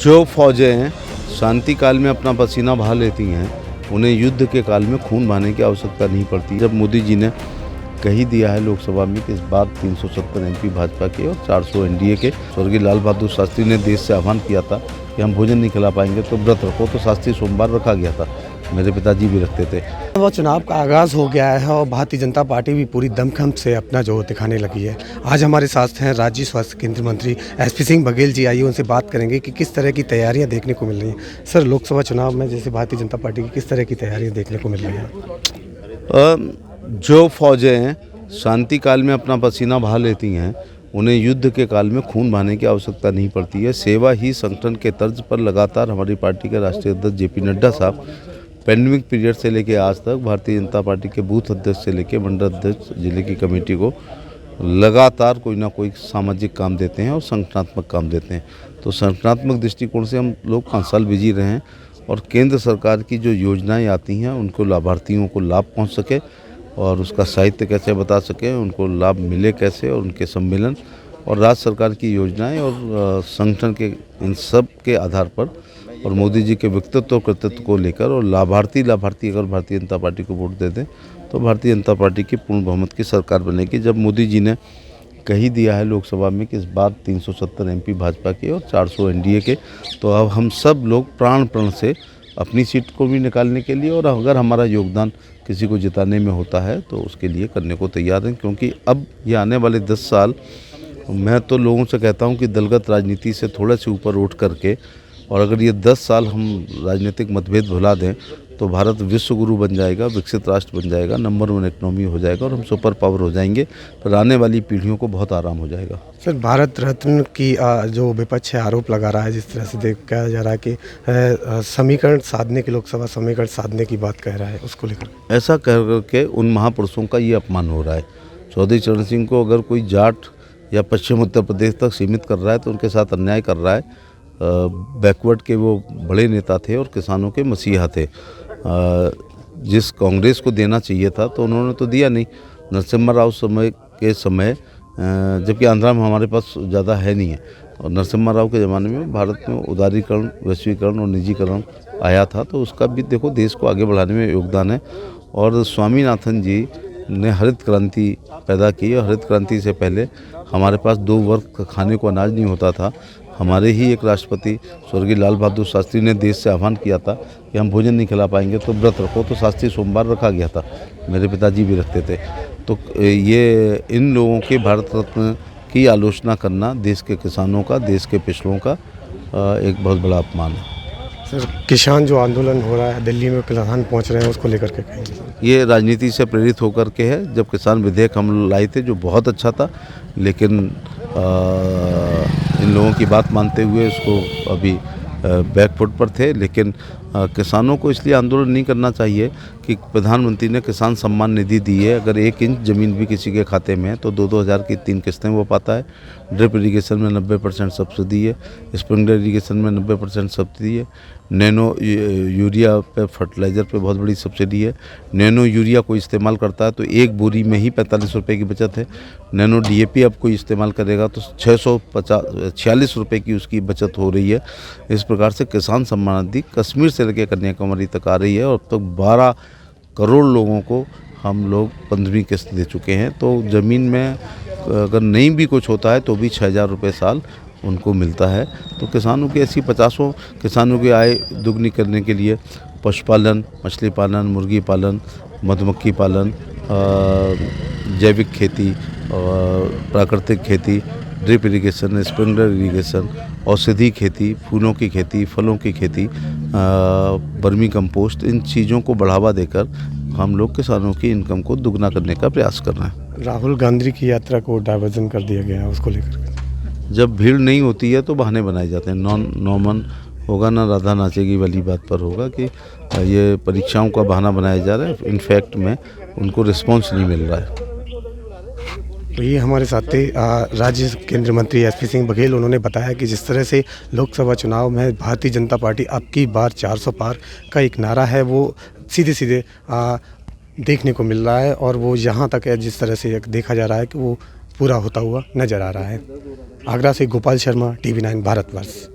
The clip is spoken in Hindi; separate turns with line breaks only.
जो फौजें हैं शांति काल में अपना पसीना बहा लेती हैं, उन्हें युद्ध के काल में खून बहाने की आवश्यकता नहीं पड़ती। जब मोदी जी ने कही दिया है लोकसभा में कि इस बार 370 एमपी भाजपा के और 400 एनडीए के, स्वर्गीय लाल बहादुर शास्त्री ने देश से आह्वान किया था कि हम भोजन नहीं खिला पाएंगे तो व्रत रखो, तो शास्त्री सोमवार रखा गया था। मेरे पिताजी भी रखते थे।
वो चुनाव का आगाज़ हो गया है और भारतीय जनता पार्टी भी पूरी दमखम से अपना जो दिखाने लगी है। आज हमारे साथ हैं राज्य स्वास्थ्य केंद्रीय मंत्री एसपी सिंह बघेल जी। आइए उनसे बात करेंगे कि किस तरह की तैयारियां देखने को मिल रही हैं। सर, लोकसभा चुनाव में जैसे भारतीय जनता पार्टी की किस तरह की तैयारियां देखने को मिल रही हैं?
जो फौजें हैं शांति काल में अपना पसीना बहा लेती हैं, उन्हें युद्ध के काल में खून बहाने की आवश्यकता नहीं पड़ती है। सेवा ही संगठन के तर्ज पर लगातार हमारी पार्टी के राष्ट्रीय अध्यक्ष जेपी नड्डा साहब पैंडेमिक पीरियड से लेकर आज तक भारतीय जनता पार्टी के बूथ अध्यक्ष से लेकर मंडल अध्यक्ष, जिले की कमेटी को लगातार कोई ना कोई सामाजिक काम देते हैं और संगठनात्मक काम देते हैं। तो संगठनात्मक दृष्टिकोण से हम लोग 5 साल बिजी रहे हैं और केंद्र सरकार की जो योजनाएं आती हैं उनको लाभार्थियों को लाभ पहुंच सके और उसका साहित्य कैसे बता सकें, उनको लाभ मिले कैसे, और उनके सम्मेलन और राज्य सरकार की योजनाएं और संगठन के इन सब के आधार पर और मोदी जी के व्यक्तित्व और कृतित्व को लेकर और लाभार्थी अगर भारतीय जनता पार्टी को वोट दे दें तो भारतीय जनता पार्टी की पूर्ण बहुमत की सरकार बनेगी। जब मोदी जी ने कही दिया है लोकसभा में कि इस बार 370 एमपी भाजपा के और 400 एनडीए के, तो अब हम सब लोग प्राण से अपनी सीट को भी निकालने के लिए और अगर हमारा योगदान किसी को जिताने में होता है तो उसके लिए करने को तैयार हैं। क्योंकि अब ये आने वाले 10 साल मैं तो लोगों से कहता हूं कि दलगत राजनीति से थोड़ा से ऊपर उठ करके, और अगर ये 10 साल हम राजनीतिक मतभेद भुला दें तो भारत विश्व गुरु बन जाएगा, विकसित राष्ट्र बन जाएगा, नंबर 1 इकोनॉमी हो जाएगा और हम सुपर पावर हो जाएंगे। फिर आने वाली पीढ़ियों को बहुत आराम हो जाएगा।
सर, भारत रत्न की जो विपक्ष है आरोप लगा रहा है, जिस तरह से कहा जा रहा है कि समीकरण साधने की, लोकसभा समीकरण साधने की बात कह रहा है, उसको लेकर
ऐसा कह करके उन महापुरुषों का ये अपमान हो रहा है। चौधरी चरण सिंह को अगर कोई जाट या पश्चिम उत्तर प्रदेश तक सीमित कर रहा है तो उनके साथ अन्याय कर रहा है। बैकवर्ड के वो बड़े नेता थे और किसानों के मसीहा थे। जिस कांग्रेस को देना चाहिए था तो उन्होंने तो दिया नहीं। नरसिम्हा राव के समय जबकि आंध्रा में हमारे पास ज़्यादा है नहीं है, और नरसिम्हा राव के ज़माने में भारत में उदारीकरण, वैश्वीकरण और निजीकरण आया था, तो उसका भी देखो देश को आगे बढ़ाने में योगदान है। और स्वामीनाथन जी ने हरित क्रांति पैदा की और हरित क्रांति से पहले हमारे पास 2 वर्ग खाने को अनाज नहीं होता था। हमारे ही एक राष्ट्रपति स्वर्गीय लाल बहादुर शास्त्री ने देश से आह्वान किया था कि हम भोजन नहीं खिला पाएंगे तो व्रत रखो, तो शास्त्री सोमवार रखा गया था। मेरे पिताजी भी रखते थे। तो ये इन लोगों के भारत रत्न की आलोचना करना देश के किसानों का, देश के पिछड़ों का एक बहुत बड़ा अपमान है।
सर, किसान जो आंदोलन हो रहा है, दिल्ली में किसान पहुंच रहे हैं, उसको लेकर के कहेंगे?
ये राजनीति से प्रेरित होकर के है। जब किसान विधेयक हम लाए थे जो बहुत अच्छा था, लेकिन इन लोगों की बात मानते हुए उसको अभी बैकफुट पर थे। लेकिन किसानों को इसलिए आंदोलन नहीं करना चाहिए कि प्रधानमंत्री ने किसान सम्मान निधि दी है। अगर 1 इंच ज़मीन भी किसी के खाते में है तो 2-2 हज़ार की 3 किस्तें वो पाता है। ड्रिप इरीगेशन में 90% सब्सिडी है, स्प्रिंकलर इरीगेशन में 90% सब्सिडी है, नैनो यूरिया पे, फर्टिलाइज़र पे बहुत बड़ी सब्सिडी है। नैनो यूरिया कोई इस्तेमाल करता है तो 1 बोरी में ही 45 रुपये की बचत है। नैनो DAP अब कोई इस्तेमाल करेगा तो 646 रुपये की उसकी बचत हो रही है। इस प्रकार से किसान सम्मान निधि कश्मीर से लेकर कन्याकुमारी तक आ रही है और अब तक 12 करोड़ लोगों को हम लोग 15वीं किस्त दे चुके हैं। तो ज़मीन में अगर नहीं भी कुछ होता है तो भी 6,000 रुपये साल उनको मिलता है। तो किसानों की ऐसी 50 किसानों की आय दुगनी करने के लिए पशुपालन, मछली पालन, मुर्गी पालन, मधुमक्खी पालन, जैविक खेती, प्राकृतिक खेती, ड्रिप इरीगेशन, स्प्रिंकलर इरीगेशन, औषधि खेती, फूलों की खेती, फलों की खेती, वर्मी कंपोस्ट, इन चीज़ों को बढ़ावा देकर हम लोग किसानों की इनकम को दुगना करने का प्रयास कर रहे हैं।
राहुल गांधी की यात्रा को डाइवर्जन कर दिया गया है, उसको लेकर
जब भीड़ नहीं होती है तो बहाने बनाए जाते हैं। नॉर्मन होगा ना राधा नाचेगी वाली बात पर होगा कि ये परीक्षाओं का बहाना बनाया जा रहा है। इनफैक्ट में उनको रिस्पॉन्स नहीं मिल रहा है।
तो ये हमारे साथ थे राज्य केंद्रीय मंत्री एसपी सिंह बघेल। उन्होंने बताया कि जिस तरह से लोकसभा चुनाव में भारतीय जनता पार्टी अब की बार 400 पार का एक नारा है, वो सीधे सीधे देखने को मिल रहा है और वो यहाँ तक है जिस तरह से देखा जा रहा है कि वो पूरा होता हुआ नज़र आ रहा है। आगरा से गोपाल शर्मा, TV9 भारतवर्ष।